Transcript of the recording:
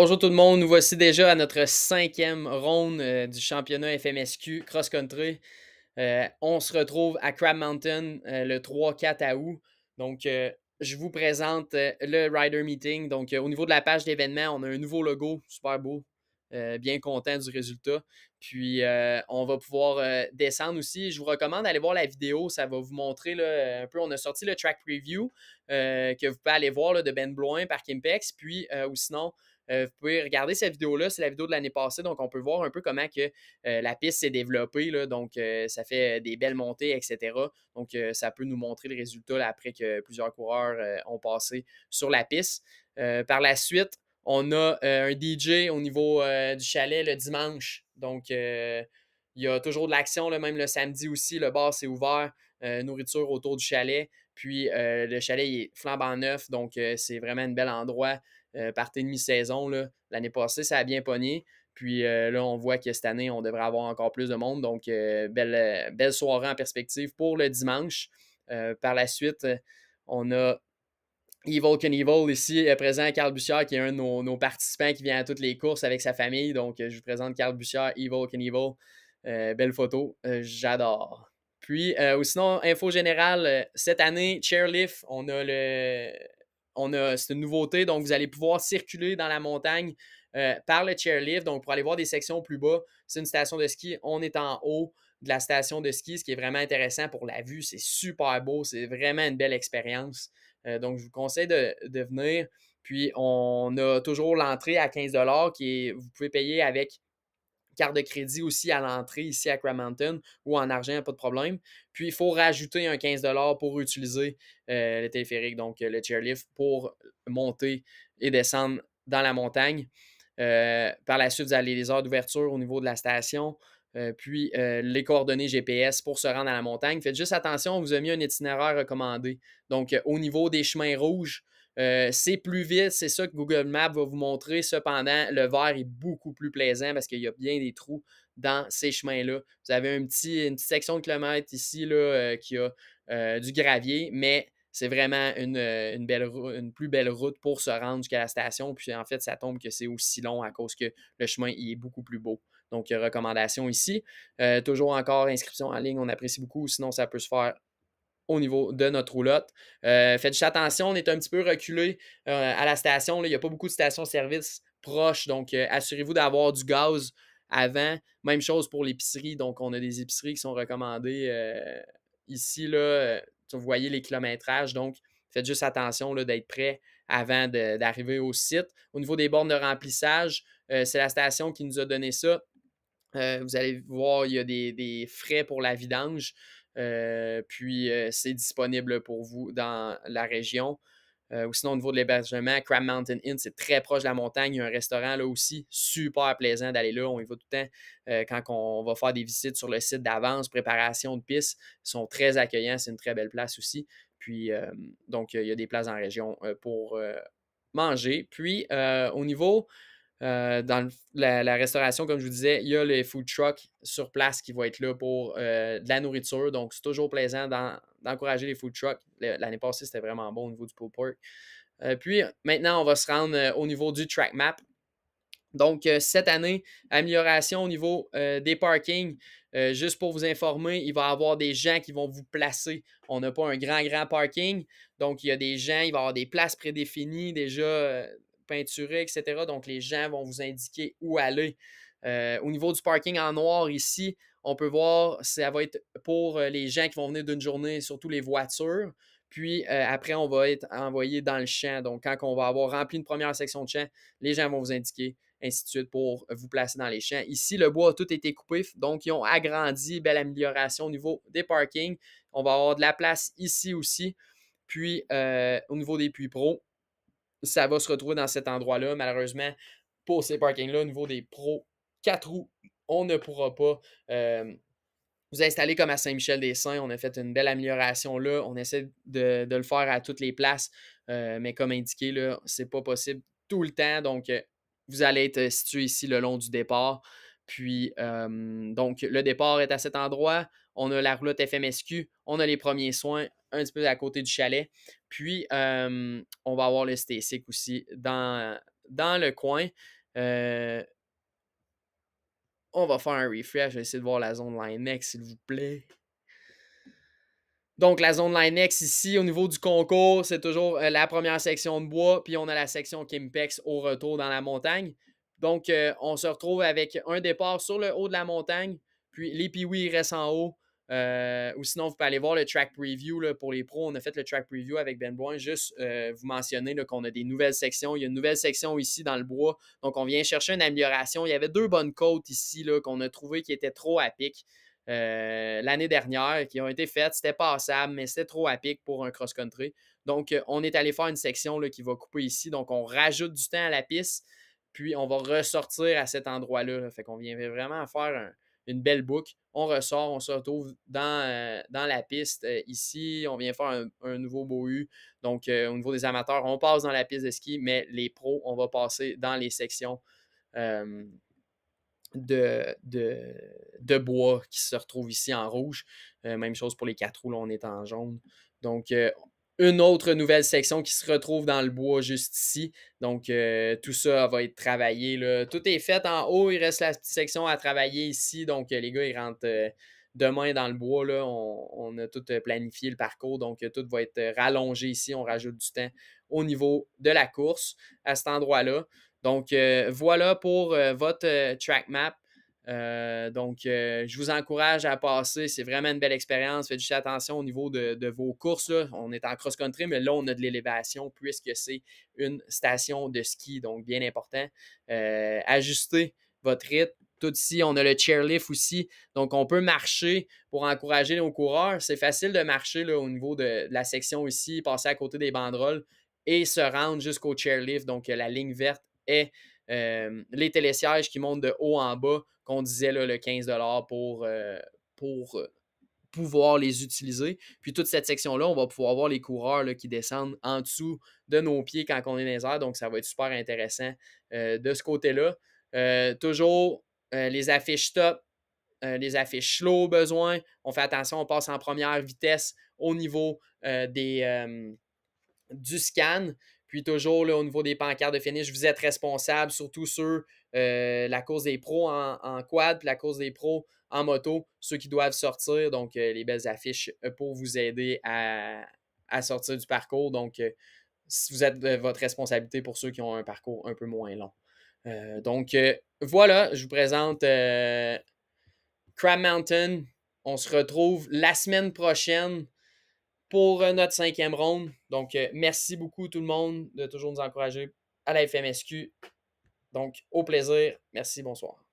Bonjour tout le monde, nous voici déjà à notre 5e ronde du championnat FMSQ Cross Country. On se retrouve à Crab Mountain le 3-4 août. Donc, je vous présente le Rider Meeting. Donc, au niveau de la page d'événements, on a un nouveau logo, super beau. Bien content du résultat. Puis, on va pouvoir descendre aussi. Je vous recommande d'aller voir la vidéo. Ça va vous montrer là, un peu. On a sorti le track preview que vous pouvez aller voir là, de Ben Bloin par Kimpex. Puis, ou sinon, vous pouvez regarder cette vidéo-là. C'est la vidéo de l'année passée. Donc, on peut voir un peu comment que, la piste s'est développée. Là, donc, ça fait des belles montées, etc. Donc, ça peut nous montrer le résultat là, après que plusieurs coureurs ont passé sur la piste. Par la suite, on a un DJ au niveau du chalet le dimanche. Donc, il y a toujours de l'action, même le samedi aussi. Le bar, c'est ouvert. Nourriture autour du chalet. Puis, le chalet il est flambant neuf. Donc, c'est vraiment un bel endroit. Partez de mi-saison. L'année passée, ça a bien pogné. Puis là, on voit que cette année, on devrait avoir encore plus de monde. Donc, belle soirée en perspective pour le dimanche. Par la suite, on a Evil Knievel ici, présent, Carl Bussière, qui est un de nos participants qui vient à toutes les courses avec sa famille. Donc, je vous présente Carl Bussière, Evil Knievel. Belle photo, j'adore. Puis, ou sinon, info générale, cette année, Chairlift, c'est une nouveauté. Donc, vous allez pouvoir circuler dans la montagne par le chairlift. Donc, pour aller voir des sections plus bas, c'est une station de ski. On est en haut de la station de ski, ce qui est vraiment intéressant pour la vue. C'est super beau. C'est vraiment une belle expérience. Donc, je vous conseille de venir. Puis, on a toujours l'entrée à 15 vous pouvez payer avec carte de crédit aussi à l'entrée ici à Crab Mountain ou en argent, pas de problème. Puis, il faut rajouter un 15 pour utiliser le téléphérique, donc le chairlift, pour monter et descendre dans la montagne. Par la suite, vous avez les heures d'ouverture au niveau de la station. Puis les coordonnées GPS pour se rendre à la montagne. Faites juste attention, on vous a mis un itinéraire recommandé. Donc, au niveau des chemins rouges, c'est plus vite, c'est ça que Google Maps va vous montrer. Cependant, le vert est beaucoup plus plaisant parce qu'il y a bien des trous dans ces chemins-là. Vous avez une petite section de kilomètres ici là, qui a du gravier, mais c'est vraiment une plus belle route pour se rendre jusqu'à la station. Puis en fait, ça tombe que c'est aussi long à cause que le chemin il est beaucoup plus beau. Donc, recommandation ici. Toujours encore inscription en ligne, on apprécie beaucoup. Sinon, ça peut se faire au niveau de notre roulotte. Faites juste attention, on est un petit peu reculé à la station. Là. Il n'y a pas beaucoup de stations-service proches. Donc, assurez-vous d'avoir du gaz avant. Même chose pour l'épicerie. Donc, on a des épiceries qui sont recommandées ici. Là, vous voyez les kilométrages. Donc, faites juste attention là, d'être prêt avant d'arriver au site. Au niveau des bornes de remplissage, c'est la station qui nous a donné ça. Vous allez voir, il y a des frais pour la vidange. Puis, c'est disponible pour vous dans la région. Ou sinon, au niveau de l'hébergement, Crab Mountain Inn, c'est très proche de la montagne. Il y a un restaurant là aussi, super plaisant d'aller là. On y va tout le temps quand on va faire des visites sur le site d'avance, préparation de pistes. Ils sont très accueillants, c'est une très belle place aussi. Puis, donc, il y a des places en région pour manger. Puis, au niveau dans la restauration, comme je vous disais, il y a les food trucks sur place qui vont être là pour de la nourriture. Donc, c'est toujours plaisant d'encourager les food trucks. L'année passée, c'était vraiment bon au niveau du pulled pork. Puis, maintenant, on va se rendre au niveau du track map. Donc, cette année, amélioration au niveau des parkings. Juste pour vous informer, il va y avoir des gens qui vont vous placer. On n'a pas un grand parking. Donc, il y a des gens, il va y avoir des places prédéfinies déjà peinturées, etc. Donc, les gens vont vous indiquer où aller. Au niveau du parking en noir ici, on peut voir, ça va être pour les gens qui vont venir d'une journée, surtout les voitures. Puis après, on va être envoyé dans le champ. Donc, quand on va avoir rempli une première section de champ, les gens vont vous indiquer ainsi de suite pour vous placer dans les champs. Ici, le bois a tout été coupé, donc ils ont agrandi, belle amélioration au niveau des parkings. On va avoir de la place ici aussi. Puis, au niveau des puits pro, ça va se retrouver dans cet endroit-là. Malheureusement, pour ces parkings-là, au niveau des pros 4 roues, on ne pourra pas vous installer comme à Saint-Michel-des-Saints. On a fait une belle amélioration là. On essaie de le faire à toutes les places, mais comme indiqué, ce n'est pas possible tout le temps. Donc, vous allez être situé ici le long du départ. Puis, donc, le départ est à cet endroit. On a la roulotte FMSQ. On a les premiers soins un petit peu à côté du chalet. Puis, on va avoir le Stasic aussi dans le coin. On va faire un refresh. Je vais essayer de voir la zone Line-X, s'il vous plaît. Donc, la zone Line-X ici, au niveau du concours, c'est toujours la première section de bois, puis on a la section Kimpex au retour dans la montagne. Donc, on se retrouve avec un départ sur le haut de la montagne, puis les Pee-Wee restent en haut. Ou sinon, vous pouvez aller voir le track preview là, pour les pros. On a fait le track preview avec Ben Boin. Juste vous mentionner qu'on a des nouvelles sections. Il y a une nouvelle section ici dans le bois. Donc, on vient chercher une amélioration. Il y avait 2 bonnes côtes ici qu'on a trouvé qui étaient trop à pic. L'année dernière qui ont été faites. C'était passable, mais c'était trop à pic pour un cross-country. Donc, on est allé faire une section là, qui va couper ici. Donc, on rajoute du temps à la piste, puis on va ressortir à cet endroit-là. Là. Fait qu'on vient vraiment faire une belle boucle. On ressort, on se retrouve dans la piste ici. On vient faire un nouveau beau U. Donc, au niveau des amateurs, on passe dans la piste de ski, mais les pros, on va passer dans les sections de bois qui se retrouvent ici en rouge. Même chose pour les 4 roues, là, on est en jaune. Donc, une autre nouvelle section qui se retrouve dans le bois juste ici. Donc, tout ça va être travaillé. Là. Tout est fait en haut. Il reste la petite section à travailler ici. Donc, les gars, ils rentrent demain dans le bois. Là. On a tout planifié le parcours. Donc, tout va être rallongé ici. On rajoute du temps au niveau de la course à cet endroit-là. Donc, voilà pour votre track map. Je vous encourage à passer. C'est vraiment une belle expérience. Faites juste attention au niveau de vos courses. Là. On est en cross-country, mais là, on a de l'élévation puisque c'est une station de ski. Donc, bien important. Ajustez votre rythme. Tout ici, on a le chairlift aussi. Donc, on peut marcher pour encourager nos coureurs. C'est facile de marcher là, au niveau de la section ici, passer à côté des banderoles et se rendre jusqu'au chairlift. Donc, la ligne verte est les télésièges qui montent de haut en bas, qu'on disait là, le 15 $ pour pouvoir les utiliser. Puis toute cette section-là, on va pouvoir voir les coureurs là, qui descendent en dessous de nos pieds quand on est dans les airs. Donc, ça va être super intéressant de ce côté-là. Toujours les affiches top, les affiches slow au besoin. On fait attention, on passe en première vitesse au niveau du scan. Puis toujours là, au niveau des pancartes de finish, vous êtes responsable, surtout sur la course des pros en quad, puis la course des pros en moto, ceux qui doivent sortir. Donc, les belles affiches pour vous aider à sortir du parcours. Donc, si vous êtes votre responsabilité pour ceux qui ont un parcours un peu moins long. Voilà, je vous présente Crab Mountain. On se retrouve la semaine prochaine pour notre 5e ronde. Donc, merci beaucoup tout le monde de toujours nous encourager à la FMSQ. Donc, au plaisir. Merci, bonsoir.